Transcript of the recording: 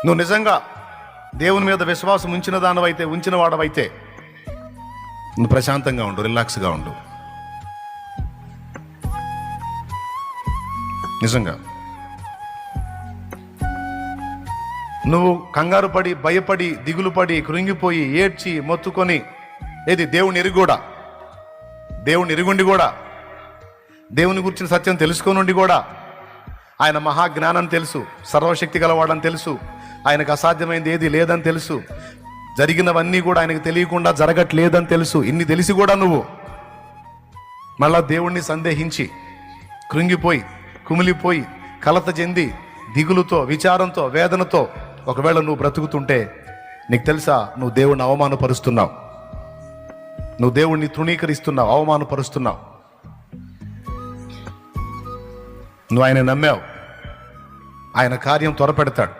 నువ్వు నిజంగా దేవుని మీద విశ్వాసం ఉంచిన వాడవైతే నువ్వు ప్రశాంతంగా ఉండు, రిలాక్స్గా ఉండు. నిజంగా నువ్వు కంగారు పడి, భయపడి, దిగులు పడి, కృంగిపోయి, ఏడ్చి, మొత్తుకొని దేవుని ఎరుగుండి కూడా, దేవుని గురించిన సత్యం తెలుసుకోనుండి కూడా, ఆయన మహాజ్ఞానం తెలుసు, సర్వశక్తి గలవాడని తెలుసు, ఆయనకు అసాధ్యమైనది ఏది లేదని తెలుసు, జరిగినవన్నీ కూడా ఆయనకు తెలియకుండా జరగట్లేదని తెలుసు. ఇన్ని తెలిసి కూడా నువ్వు మళ్ళా దేవుణ్ణి సందేహించి, కృంగిపోయి, కుమిలిపోయి, కలత చెంది, దిగులుతో, విచారంతో, వేదనతో ఒకవేళ నువ్వు బ్రతుకుతుంటే నీకు తెలుసా, నువ్వు దేవుణ్ణి అవమానపరుస్తున్నావు, నువ్వు దేవుణ్ణి తృణీకరిస్తున్నావు, అవమానపరుస్తున్నావు. నువ్వు ఆయన నమ్మావు, ఆయన కార్యం త్వరపెడతాడు.